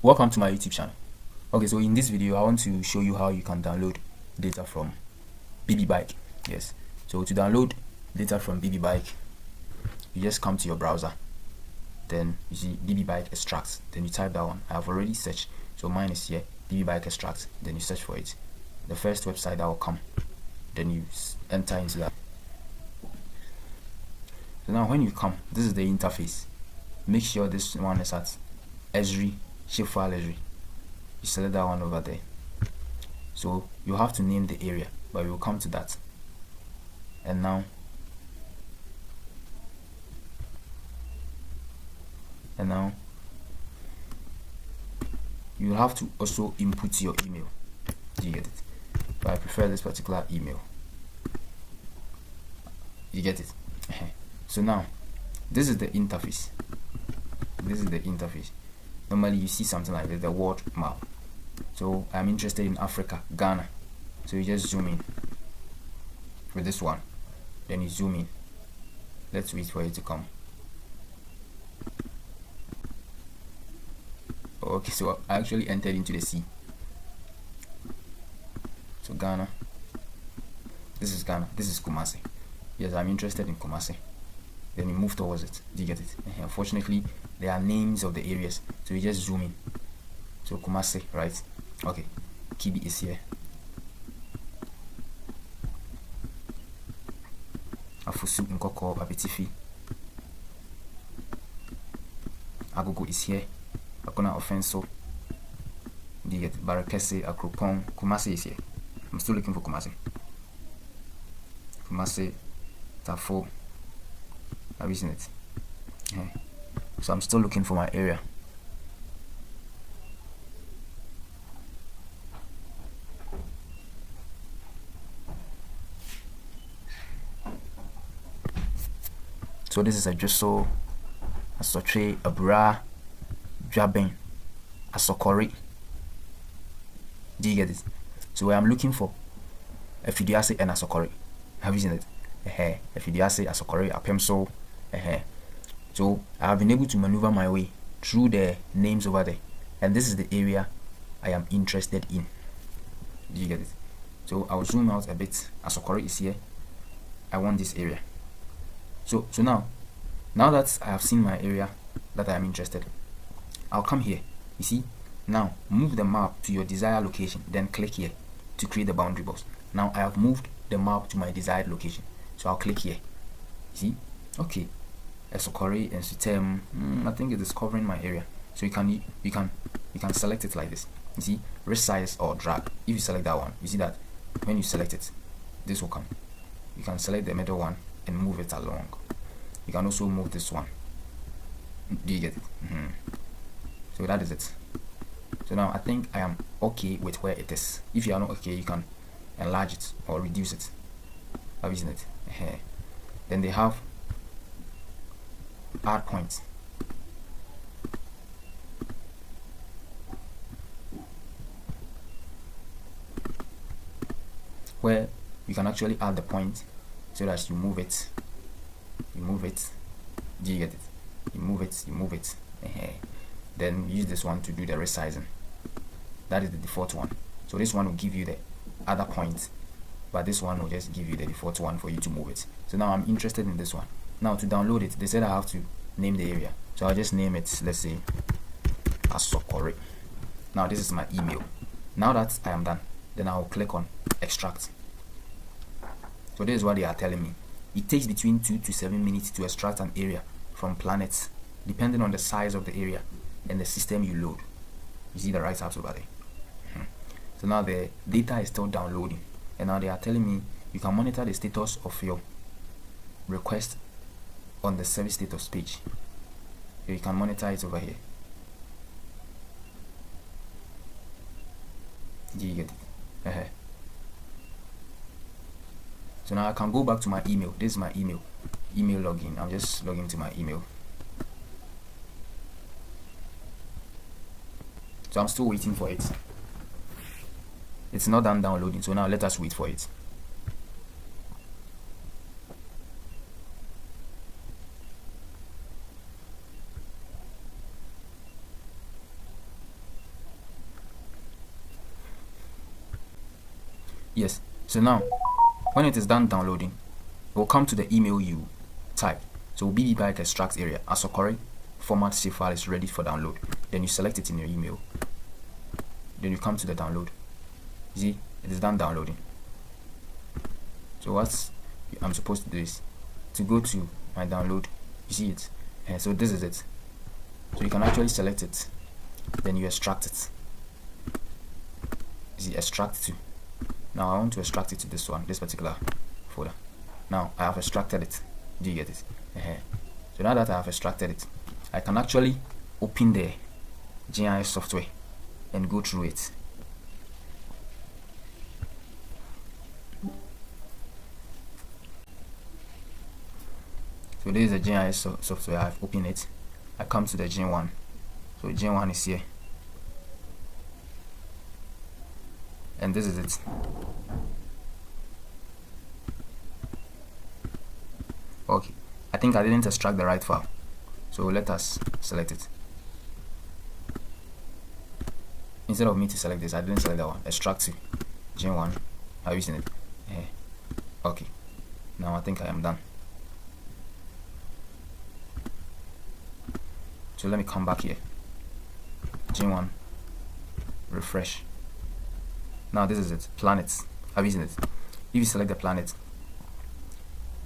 Welcome to my YouTube channel. Okay, so in this video I want to show you how you can download data from BBBike. Yes, so to download data from BBBike, you just come to your browser, then you see BBBike Extract, then you type that one. I have already searched, so mine is here, BBBike Extract. Then you search for it, the first website that will come, then you enter into that. So now when you come, this is the interface. Make sure this one is at Esri Shapefile. You select that one over there. So you have to name the area, but we will come to that. And now you will have to also input your email. Do you get it? But I prefer this particular email. You get it? So now this is the interface. Normally you see something like this, the world map. So I'm interested in Africa, Ghana. So you just zoom in with this one, then you zoom in. Let's wait for it to come. Okay, so I actually entered into the sea. So Ghana, this is Ghana, this is Kumasi. Yes, I'm interested in Kumasi. Then you move towards it. Do you get it? Unfortunately, there are names of the areas, so you just zoom in. So Kumasi, right? Okay, Kibi is here. Afusu, Nkoko, Abitifi. Agogo is here. Akona Offenso. Do you get it? Barakese, Akropong. Kumasi is here. I'm still looking for Kumasi. Kumasi, Tafo. Have you seen it? Yeah. So I'm still looking for my area. So this is a Joso, a Sotre, a Bra, Jabin, a Sokori. Do you get it? So where I'm looking for a Fidiase and a Sokori. Have you seen it? A Fidiase, a Sokori, a Pemso. So I have been able to maneuver my way through the names over there, and this is the area I am interested in. Do you get it? So I'll zoom out a bit. Asokori is here. I want this area. So now that I have seen my area that I am interested, I'll come here. You see, now move the map to your desired location, then click here to create the boundary box. Now I have moved the map to my desired location, so I'll click here. You see, okay. Esokori and Sutem, I think it is covering my area. So you can select it like this. You see, resize or drag. If you select that one, you see that when you select it, this will come. You can select the middle one and move it along. You can also move this one. Do you get it? So that is it. So now I think I am okay with where it is. If you are not okay, you can enlarge it or reduce it. Have you seen it? Then they have add points. Where you can actually add the point so that you move it. Do you get it? You move it. Then use this one to do the resizing. That is the default one. So this one will give you the other point, but this one will just give you the default one for you to move it. So now I'm interested in this one. Now to download it, they said I have to name the area, so I'll just name it, let's say Asokori. Now this is my email. Now that I am done, then I'll click on extract. So this is what they are telling me. It takes between 2 to 7 minutes to extract an area from Palnet, depending on the size of the area and the system you load. You see the right tabs over there. So now the data is still downloading, and now they are telling me you can monitor the status of your request on the service status page. You can monitor it over here. Do you get it? So now I can go back to my email. This is my email login. I'm just logging to my email. So I'm still waiting for it. It's not done downloading, so now let us wait for it. Yes, so now when it is done downloading, it will come to the email you type. So BBBike Extract area, Asokore format shapefile is ready for download. Then you select it in your email. Then you come to the download. See, it is done downloading. So what I'm supposed to do is to go to my download. You see it, and so this is it. So you can actually select it, then you extract it. You see, extract to. Now I want to extract it to this one, this particular folder. Now I have extracted it. Do you get it? So now that I have extracted it, I can actually open the GIS software and go through it. So this is the GIS software. I've opened it. I come to the Gen1. So Gen1 is here, and this is it. Okay, I think I didn't extract the right file, so let us select it. Instead of me to select this, I didn't select that one. Extract to Gen1. I'm using it. Okay, now I think I am done. So let me come back here. Gen1, refresh. Now this is it. Planets. I'm using it. If you select the planet,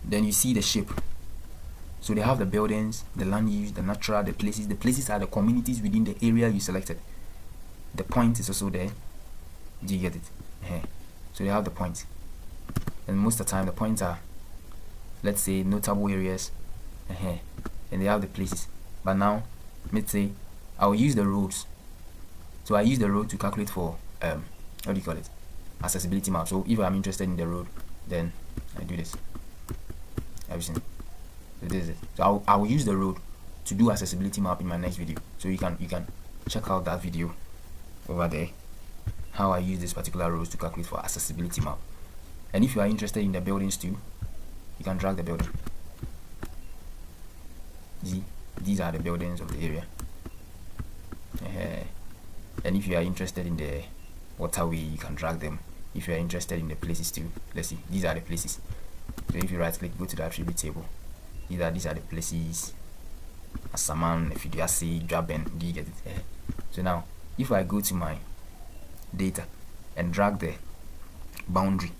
then you see the shape. So they have the buildings, the land use, the natural, the places. The places are the communities within the area you selected. The point is also there. Do you get it? So they have the points, and most of the time the points are, let's say, notable areas, and they have the places. But now, let's say I'll use the roads. So I use the road to calculate for what do you call it? Accessibility map. So if I'm interested in the road, then I do this. Everything. So this is it. So I will use the road to do accessibility map in my next video. So you can check out that video over there, how I use this particular roads to calculate for accessibility map. And if you are interested in the buildings too, you can drag the building. See, these are the buildings of the area. And if you are interested in the waterway, you can drag them. If you are interested in the places too, let's see, these are the places. So if you right click, go to the attribute table. These are the places. Asaman, Fidiasi, Jaben. Do you get it? So now, if I go to my data and drag the boundary,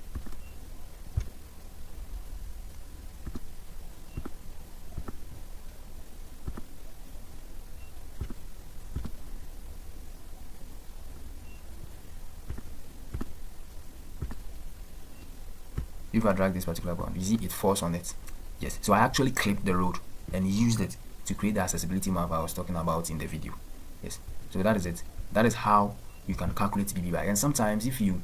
if I drag this particular boundary, you see it falls on it. Yes, so I actually clipped the road and used it to create the accessibility map I was talking about in the video. Yes, so that is it. That is how you can calculate BBBike. And sometimes if you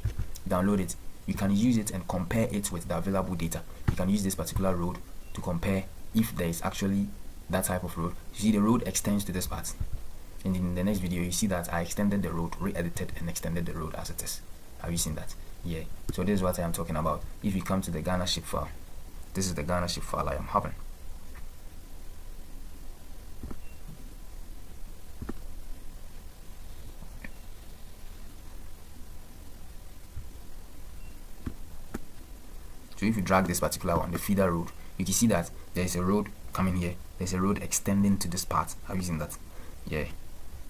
download it, you can use it and compare it with the available data. You can use this particular road to compare if there is actually that type of road. You see the road extends to this part, and in the next video you see that I extended the road, re-edited and extended the road as it is. Have you seen that? Yeah, so this is what I am talking about. If you come to the Ghana shapefile, this is the Ghana shapefile I am having. So if you drag this particular one, the feeder road, you can see that there is a road coming here, there's a road extending to this part. Have you seen that? Yeah,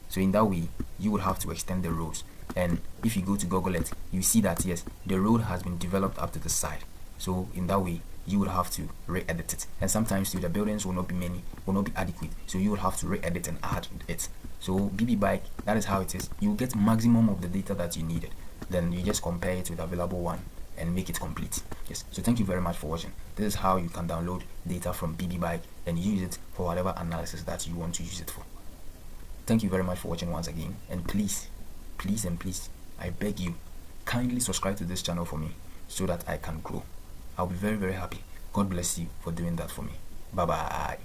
so in that way you would have to extend the roads. And if you go to Google it, you see that yes, the road has been developed up to the side. So in that way you would have to re-edit it, and sometimes too, the buildings will not be many, will not be adequate, so you will have to re-edit and add it. So BBBike, that is how it is. You get maximum of the data that you needed, then you just compare it with available one and make it complete. Yes, so thank you very much for watching. This is how you can download data from BBBike and use it for whatever analysis that you want to use it for. Thank you very much for watching once again, and please, I beg you, kindly subscribe to this channel for me so that I can grow. I'll be very, very happy. God bless you for doing that for me. Bye bye.